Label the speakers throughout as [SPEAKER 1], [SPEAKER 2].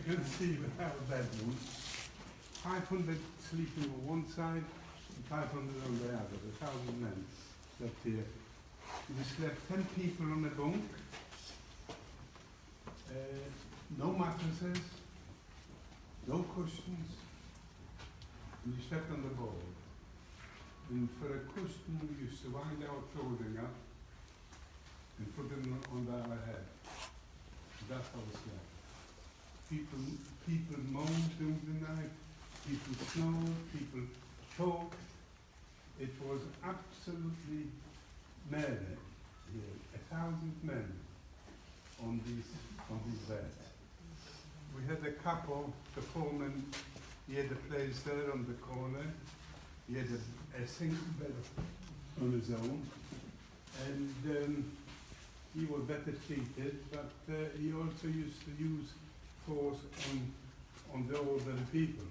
[SPEAKER 1] can see with our bedroom, 500 sleeping on one side and 500 on the other, 1,000 men slept here. We slept 10 people on a bunk, no mattresses, no cushions, and we slept on the board. And for a cushion we used to wind our clothing up and put them on our head. That's how we slept. People moaned during the night, people snored, people talked. It was absolutely murder here. 1,000 men on these beds. We had a couple, the foreman, he had a place there on the corner. He had a single bed on his own, and he was better treated, but he also used to use force on the older people.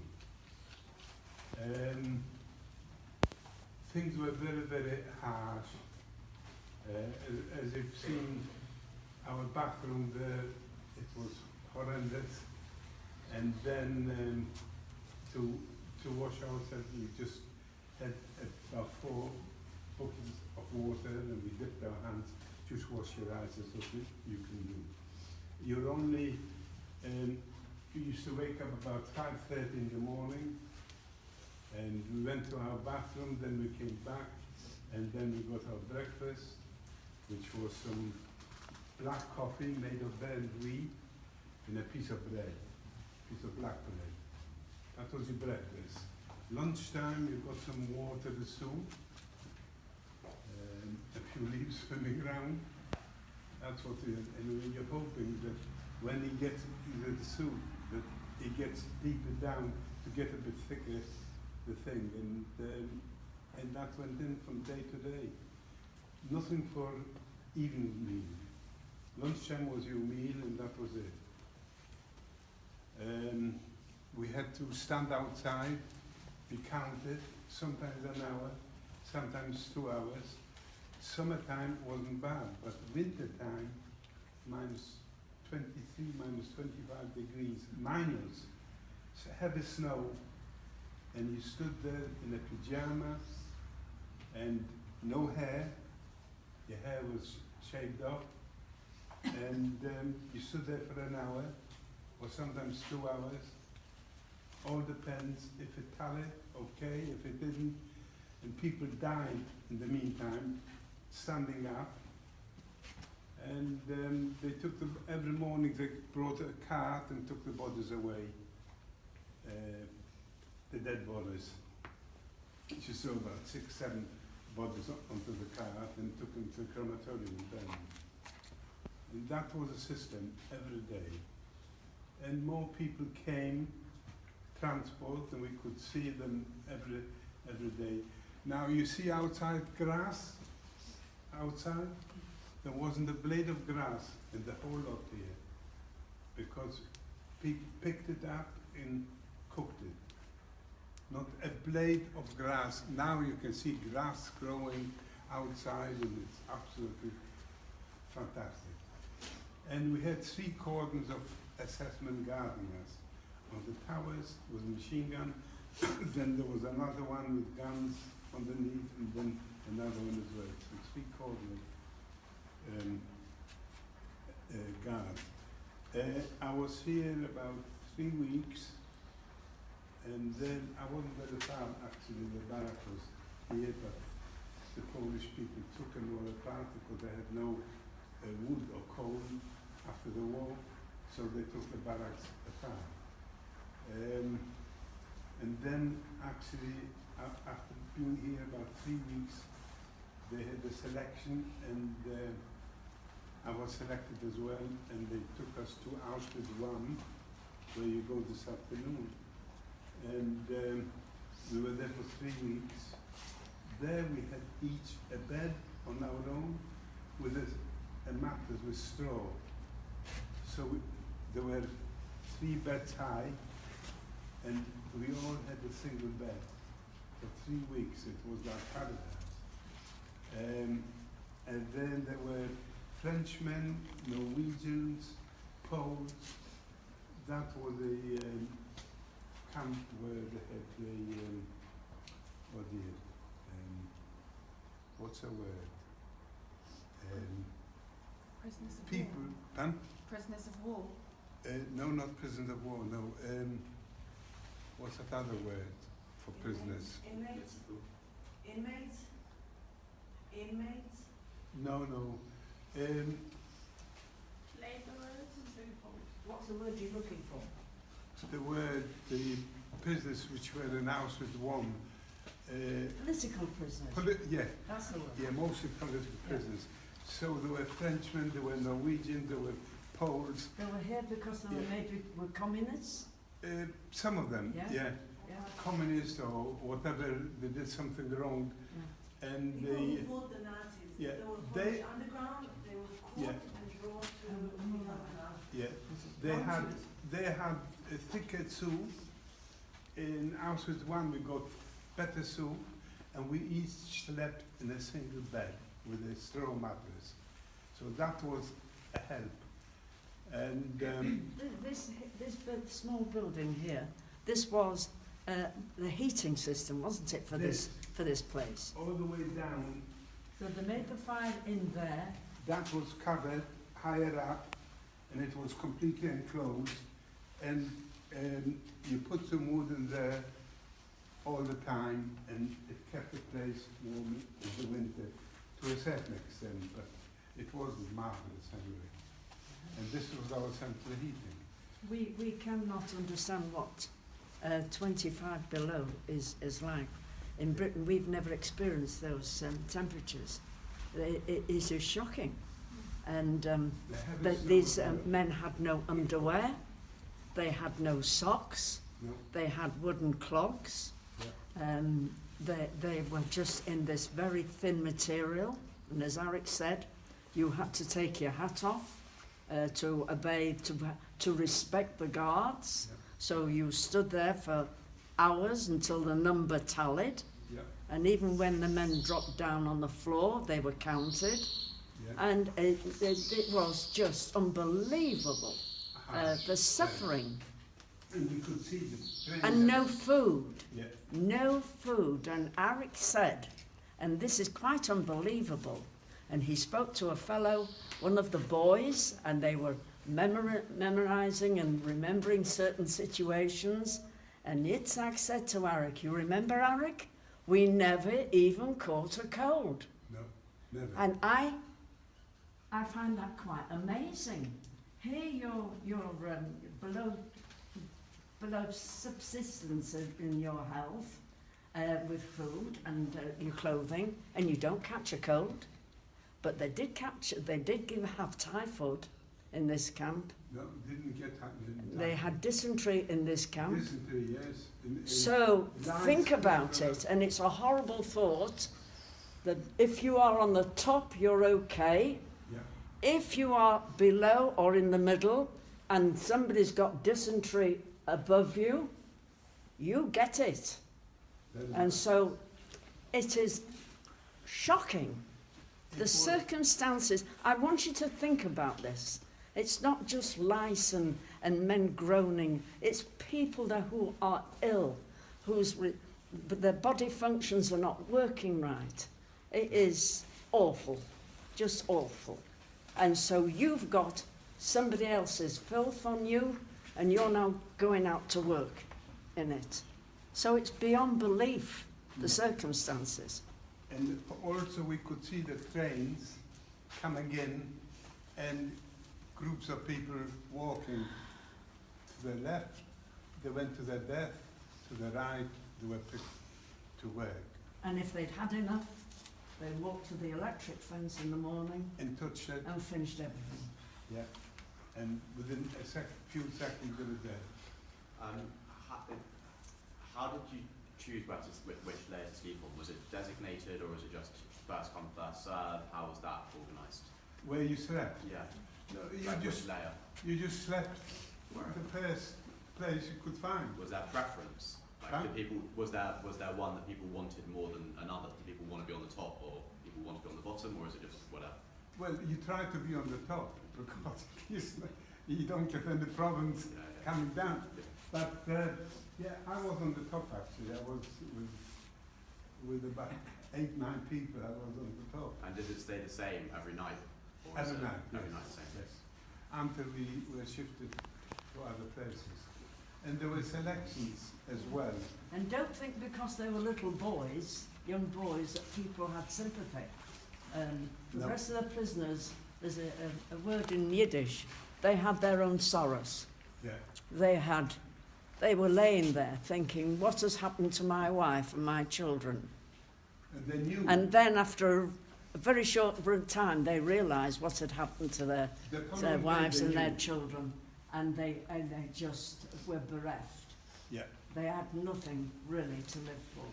[SPEAKER 1] Things were very, very harsh. As you've seen, our bathroom there, it was horrendous. And then to wash ourselves, we just had about 4 buckets of water, and we dipped our hands, just wash your eyes, that's what you can do. You're only, we used to wake up about 5:30 in the morning, and we went to our bathroom, then we came back, and then we got our breakfast, which was some black coffee made of burnt wheat and a piece of bread, piece of black bread. That was your breakfast. Lunchtime, you got some water, the soup, a few leaves swimming around. That's what it is. And you're hoping that when he gets the soup, that it gets deeper down to get a bit thicker, the thing. And that went in from day to day. Nothing for evening meal. Lunchtime was your meal, and that was it. We had to stand outside, be counted, sometimes an hour, sometimes 2 hours. Summertime wasn't bad, but winter time, minus 23, minus 25 degrees, minus, heavy snow, and you stood there in a pajama and no hair, your hair was shaved off, and you stood there for an hour, or sometimes 2 hours. All depends if it tallied, okay, if it didn't, and people died in the meantime, standing up. And they took them, every morning they brought a cart and took the bodies away, the dead bodies. You saw about 6, 7 bodies onto the cart and took them to the crematorium then. And that was a system every day. And more people came, transport, and we could see them every day. Now you see outside grass, outside, there wasn't a blade of grass in the whole lot here, because people picked it up and cooked it. Not a blade of grass. Now you can see grass growing outside, and it's absolutely fantastic. And we had 3 cordons of assessment guarding us. On the towers was a machine gun, then there was another one with guns underneath, and then another one as well. So 3 cordons guard. I was here about 3 weeks, and then I wasn't very far actually. The barrack was here, but the Polish people took and all apart because they had no wood or coal after the war, so they took the barracks apart. And then actually, after being here about 3 weeks, they had a selection, and I was selected as well, and they took us to Auschwitz I, where you go this afternoon. And we were there for 3 weeks. There we had each a bed on our own with a mattress with straw. So there were 3 beds high, and we all had a single bed. For 3 weeks, it was like paradise. And then there were Frenchmen, Norwegians, Poles, that was the camp where they had the, what's the word?
[SPEAKER 2] Prisoners of
[SPEAKER 1] People,
[SPEAKER 2] war.
[SPEAKER 1] huh?
[SPEAKER 2] Prisoners of war.
[SPEAKER 1] No, not prisoners of war, no. What's that other word for prisoners?
[SPEAKER 3] Inmates? Inmates? Inmates?
[SPEAKER 1] No, no.
[SPEAKER 2] Labourers.
[SPEAKER 3] What's the word you're looking for?
[SPEAKER 1] The word, the prisoners which were in Auschwitz I,
[SPEAKER 3] Political prisoners.
[SPEAKER 1] yeah,
[SPEAKER 3] That's the word.
[SPEAKER 1] yeah, mostly political prisoners. So there were Frenchmen, there were Norwegians, there were Poles.
[SPEAKER 3] They were here because they were
[SPEAKER 1] Yeah.
[SPEAKER 3] maybe were communists.
[SPEAKER 1] Some of them,
[SPEAKER 3] Yeah.
[SPEAKER 1] yeah,
[SPEAKER 3] Yeah.
[SPEAKER 1] communists or whatever, they did something wrong, and
[SPEAKER 3] People
[SPEAKER 1] they,
[SPEAKER 3] who fought the Nazis.
[SPEAKER 1] yeah,
[SPEAKER 3] They were
[SPEAKER 1] they-
[SPEAKER 3] pushed underground. They were caught
[SPEAKER 1] Yeah.
[SPEAKER 3] and brought to Vienna.
[SPEAKER 1] yeah, they had a thicker soup. In Auschwitz I we got better soup, and we each slept in a single bed with a straw mattress. So that was a help. And
[SPEAKER 3] This small building here, this was the heating system, wasn't it, for this place?
[SPEAKER 1] all the way down,
[SPEAKER 3] So they made the fire in there.
[SPEAKER 1] that was covered higher up, and it was completely enclosed. And you put some wood in there all the time, and it kept the place warm in the winter to a certain extent, but it wasn't marvelous anyway. And this was our central heating.
[SPEAKER 3] We cannot understand what 25 below is like. In Britain, we've never experienced those temperatures. It is just shocking. And these men had no underwear, they had no socks,
[SPEAKER 1] No,
[SPEAKER 3] they had wooden clogs.
[SPEAKER 1] yeah.
[SPEAKER 3] They were just in this very thin material, and as Arek said, you had to take your hat off to obey, to respect the guards.
[SPEAKER 1] Yeah.
[SPEAKER 3] So you stood there for hours until the number tallied,
[SPEAKER 1] Yeah,
[SPEAKER 3] and even when the men dropped down on the floor, they were counted,
[SPEAKER 1] yeah.
[SPEAKER 3] and it was just unbelievable, the suffering,
[SPEAKER 1] And you could see the train.
[SPEAKER 3] and no food.
[SPEAKER 1] Yeah,
[SPEAKER 3] No food. And Arek said, and this is quite unbelievable, and he spoke to a fellow, one of the boys, and they were memorizing and remembering certain situations. And Yitzhak said to Arek, you remember, Arek? We never even caught a cold.
[SPEAKER 1] no, never.
[SPEAKER 3] And I find that quite amazing. Here you're below subsistence in your health, with food and your clothing, and you don't catch a cold. But they did have typhoid in this camp.
[SPEAKER 1] No, didn't get happened.
[SPEAKER 3] They had dysentery in this camp.
[SPEAKER 1] Dysentery, yes.
[SPEAKER 3] So
[SPEAKER 1] lice
[SPEAKER 3] think about
[SPEAKER 1] and,
[SPEAKER 3] it, and it's a horrible thought that if you are on the top, you're okay.
[SPEAKER 1] Yeah,
[SPEAKER 3] If you are below or in the middle and somebody's got dysentery above you, you get it.
[SPEAKER 1] that is-
[SPEAKER 3] And so it is shocking.
[SPEAKER 1] it
[SPEAKER 3] The
[SPEAKER 1] was-
[SPEAKER 3] circumstances, I want you to think about this. It's not just lice and men groaning. It's people who are ill, but their body functions are not working right. It is awful, just awful. And so you've got somebody else's filth on you, and you're now going out to work in it. So it's beyond belief, the circumstances.
[SPEAKER 1] And also we could see the trains coming in and groups of people walking to the left, they went to their death, to the right, they were picked to work.
[SPEAKER 3] And if they'd had enough, they walked to the electric fence in the morning
[SPEAKER 1] And touched it,
[SPEAKER 3] and finished everything.
[SPEAKER 1] yeah. And within few seconds they were dead.
[SPEAKER 4] How did you choose which layer to sleep on? Was it designated or was it just first come, first serve? How was that organised?
[SPEAKER 1] Where you slept?
[SPEAKER 4] Yeah.
[SPEAKER 1] No,
[SPEAKER 4] Like which layer?
[SPEAKER 1] you just slept the first place you could find.
[SPEAKER 4] Was there preference? Like
[SPEAKER 1] Huh?
[SPEAKER 4] did people, was there one that people wanted more than another? Did people want to be on the top or people want to be on the bottom, or is it just whatever?
[SPEAKER 1] Well, you try to be on the top because you don't get any problems
[SPEAKER 4] Yeah,
[SPEAKER 1] coming down. But yeah, I was on the top actually. I was with about 8, 9 people. I was on the top.
[SPEAKER 4] And did it stay the same every night? Or was
[SPEAKER 1] Every
[SPEAKER 4] it
[SPEAKER 1] night.
[SPEAKER 4] Every
[SPEAKER 1] Yes.
[SPEAKER 4] night the same.
[SPEAKER 1] Yes. Until we were shifted to other places. And there were selections as well.
[SPEAKER 3] And don't think because they were little boys, young boys, that people had sympathy. The
[SPEAKER 1] No.
[SPEAKER 3] rest of the prisoners, there's a word in Yiddish, they had their own sorrows.
[SPEAKER 1] Yeah.
[SPEAKER 3] They were laying there thinking, what has happened to my wife and my children?
[SPEAKER 1] And they knew.
[SPEAKER 3] And then after a very short time, they realised what had happened to their
[SPEAKER 1] following day
[SPEAKER 3] wives
[SPEAKER 1] they
[SPEAKER 3] and their
[SPEAKER 1] knew.
[SPEAKER 3] children, and they just were bereft.
[SPEAKER 1] Yeah.
[SPEAKER 3] They had nothing really to live for.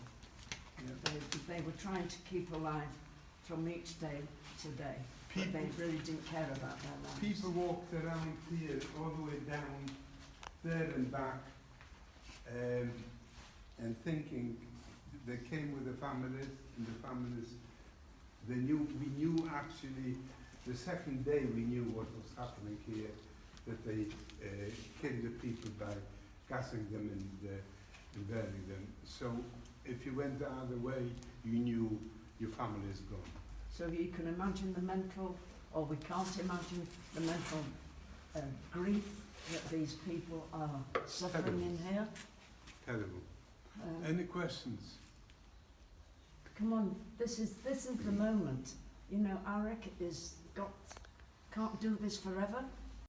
[SPEAKER 1] Yeah.
[SPEAKER 3] They were trying to keep alive from each day to day, but they really didn't care about their lives.
[SPEAKER 1] People walked around here, all the way down there and back, and thinking they came with the families, and the families, we knew actually, the second day we knew what was happening here, that they killed the people by gassing them and burning them. So if you went the other way, you knew your family is gone.
[SPEAKER 3] So you can imagine the mental, or we can't imagine the mental grief that these people are suffering in here.
[SPEAKER 1] Terrible. Any questions?
[SPEAKER 3] Come on, this is the moment. You know, Arek can't do this forever.